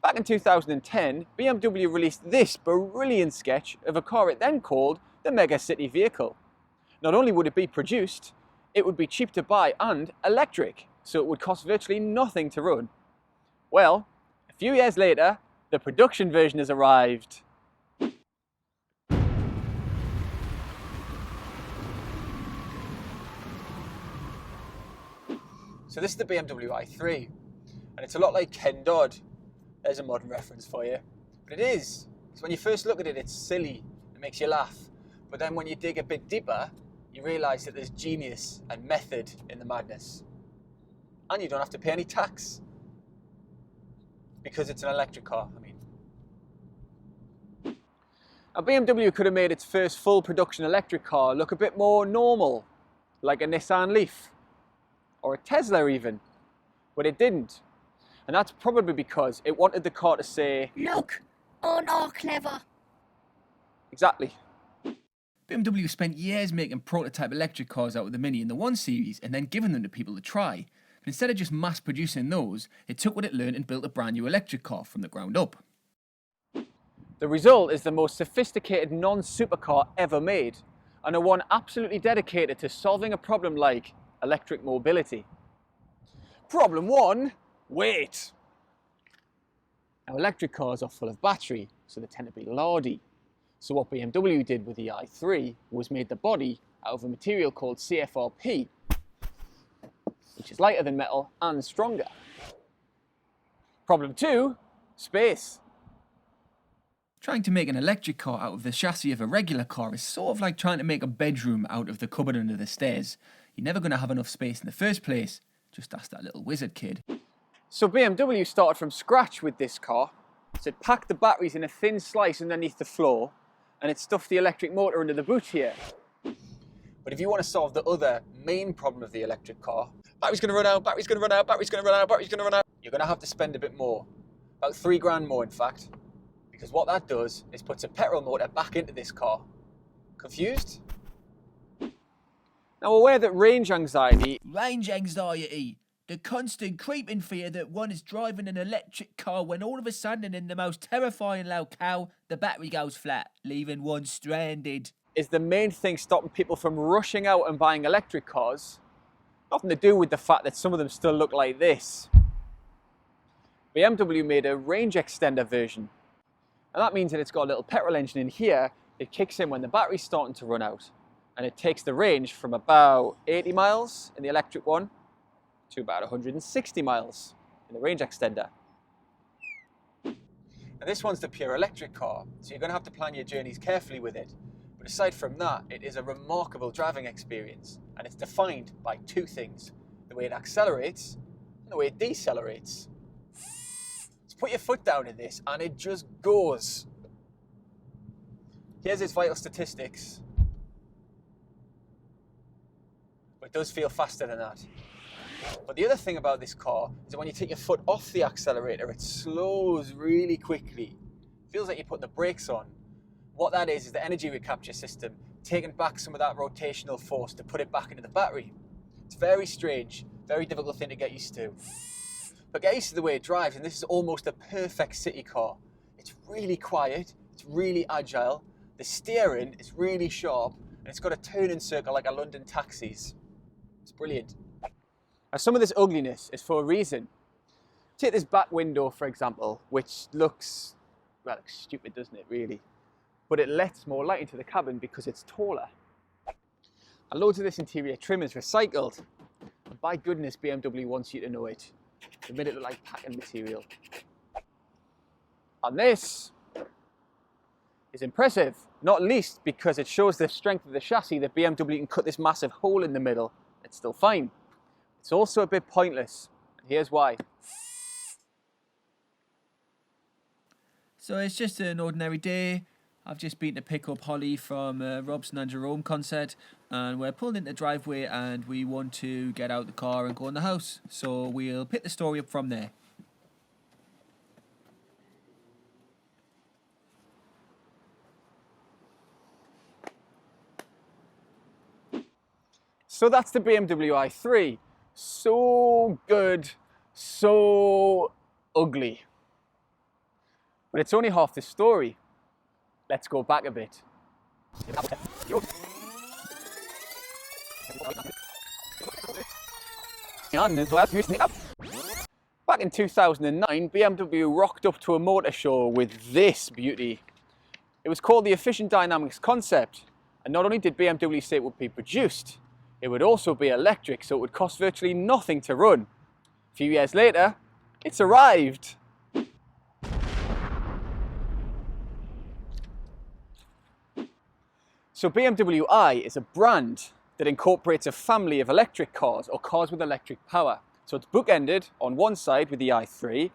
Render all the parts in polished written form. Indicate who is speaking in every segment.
Speaker 1: Back in 2010, BMW released this brilliant sketch of a car it then called the Mega City Vehicle. Not only would it be produced, it would be cheap to buy and electric, so it would cost virtually nothing to run. Well, a few years later, the production version has arrived. So this is the BMW i3, and it's a lot like Ken Dodd. There's a modern reference for you. But it is, because when you first look at it, it's silly, it makes you laugh. But then when you dig a bit deeper, you realise that there's genius and method in the madness. And you don't have to pay any tax. Because it's an electric car, I mean. Now BMW could have made its first full production electric car look a bit more normal, like a Nissan Leaf, or a Tesla even. But it didn't. And that's probably because it wanted the car to say,
Speaker 2: "Look, aren't I clever?"
Speaker 1: Exactly.
Speaker 3: BMW spent years making prototype electric cars out of the Mini and the 1 Series and then giving them to people to try. But instead of just mass producing those, it took what it learned and built a brand new electric car from the ground up.
Speaker 1: The result is the most sophisticated non-supercar ever made, and a one absolutely dedicated to solving a problem like electric mobility. Problem 1, weight. Now electric cars are full of battery, so they tend to be lardy. So what BMW did with the i3 was made the body out of a material called CFRP, which is lighter than metal and stronger. Problem 2, space.
Speaker 3: Trying to make an electric car out of the chassis of a regular car is sort of like trying to make a bedroom out of the cupboard under the stairs. You're never going to have enough space in the first place. Just ask that little wizard kid.
Speaker 1: So BMW started from scratch with this car. So it packed the batteries in a thin slice underneath the floor, and it stuffed the electric motor under the boot here. But if you want to solve the other main problem of the electric car, battery's going to run out, battery's going to run out, battery's going to run out, battery's going to run out, you're going to have to spend a bit more. About 3 grand more, in fact. Because what that does is puts a petrol motor back into this car. Confused? Now, aware that range anxiety,
Speaker 3: the constant creeping fear that one is driving an electric car when all of a sudden in the most terrifying locale, the battery goes flat, leaving one stranded,
Speaker 1: is the main thing stopping people from rushing out and buying electric cars. Nothing to do with the fact that some of them still look like this. BMW made a range extender version. And that means that it's got a little petrol engine in here. It kicks in when the battery's starting to run out. And it takes the range from about 80 miles in the electric one to about 160 miles in the range extender. Now this one's the pure electric car, so you're going to have to plan your journeys carefully with it. But aside from that, it is a remarkable driving experience, and it's defined by 2 things: the way it accelerates and the way it decelerates. So put your foot down in this and it just goes. Here's its vital statistics. But it does feel faster than that. But the other thing about this car is that when you take your foot off the accelerator, it slows really quickly. It feels like you're putting the brakes on. What that is the energy recapture system, taking back some of that rotational force to put it back into the battery. It's very strange, very difficult thing to get used to. But get used to the way it drives, and this is almost a perfect city car. It's really quiet, it's really agile, the steering is really sharp, and it's got a turning circle like a London taxis. It's brilliant. Now, some of this ugliness is for a reason. Take this back window, for example, which looks, well, looks stupid, doesn't it, really? But it lets more light into the cabin because it's taller. And loads of this interior trim is recycled. And by goodness, BMW wants you to know it. They made it look like packing material. And this is impressive, not least because it shows the strength of the chassis that BMW can cut this massive hole in the middle. It's still fine. It's also a bit pointless, and here's why.
Speaker 3: So it's just an ordinary day. I've just been to pick up Holly from Robson and Jerome concert, and we're pulling into the driveway and we want to get out the car and go in the house. So we'll pick the story up from there.
Speaker 1: So that's the BMW i3. So good, so ugly. But it's only half the story. Let's go back a bit. Back in 2009, BMW rocked up to a motor show with this beauty. It was called the Efficient Dynamics concept, and not only did BMW say it would be produced, it would also be electric, so it would cost virtually nothing to run. A few years later, it's arrived. So BMW i is a brand that incorporates a family of electric cars, or cars with electric power. So it's bookended on one side with the i3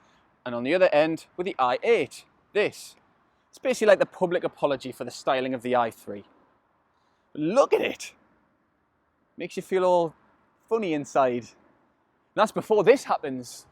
Speaker 1: and on the other end with the i8. This. It's basically like the public apology for the styling of the i3. Look at it! Makes you feel all funny inside. And that's before this happens.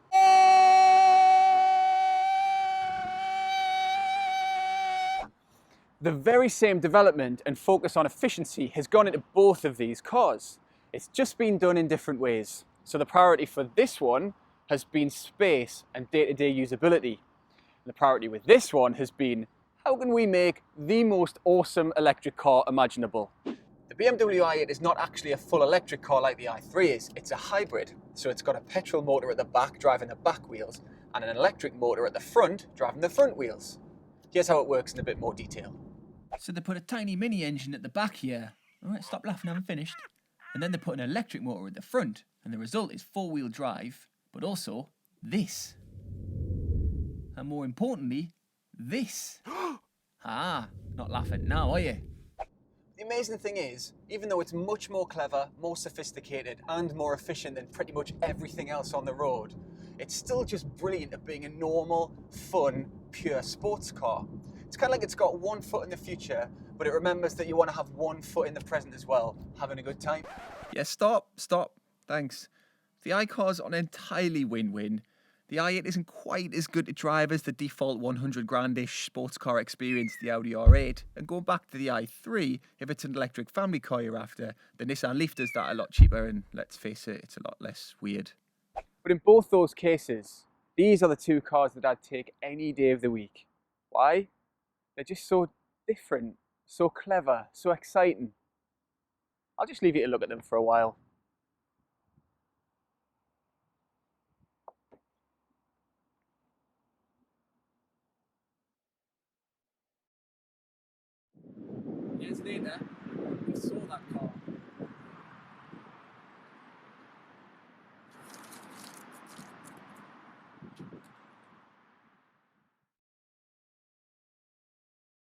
Speaker 1: The very same development and focus on efficiency has gone into both of these cars. It's just been done in different ways. So the priority for this one has been space and day-to-day usability. And the priority with this one has been, how can we make the most awesome electric car imaginable? The BMW i8 is not actually a full electric car like the i3 is. It's a hybrid. So it's got a petrol motor at the back driving the back wheels and an electric motor at the front driving the front wheels. Here's how it works in a bit more detail.
Speaker 3: So they put a tiny mini engine at the back here. All right, stop laughing, I haven't finished. And then they put an electric motor at the front, and the result is four-wheel drive, but also this. And more importantly, this. Not laughing now, are you?
Speaker 1: The amazing thing is, even though it's much more clever, more sophisticated, and more efficient than pretty much everything else on the road, it's still just brilliant at being a normal, fun, pure sports car. It's kind of like it's got one foot in the future, but it remembers that you want to have one foot in the present as well, having a good time.
Speaker 3: Yeah, stop. Thanks. The iCar's an entirely win-win. The i8 isn't quite as good to drive as the default 100 grand-ish sports car experience, the Audi R8. And going back to the i3, if it's an electric family car you're after, the Nissan Leaf does that a lot cheaper, and let's face it, it's a lot less weird.
Speaker 1: But in both those cases, these are the two cars that I'd take any day of the week. Why? They're just so different, so clever, so exciting. I'll just leave you to look at them for a while. Years later, we saw that car.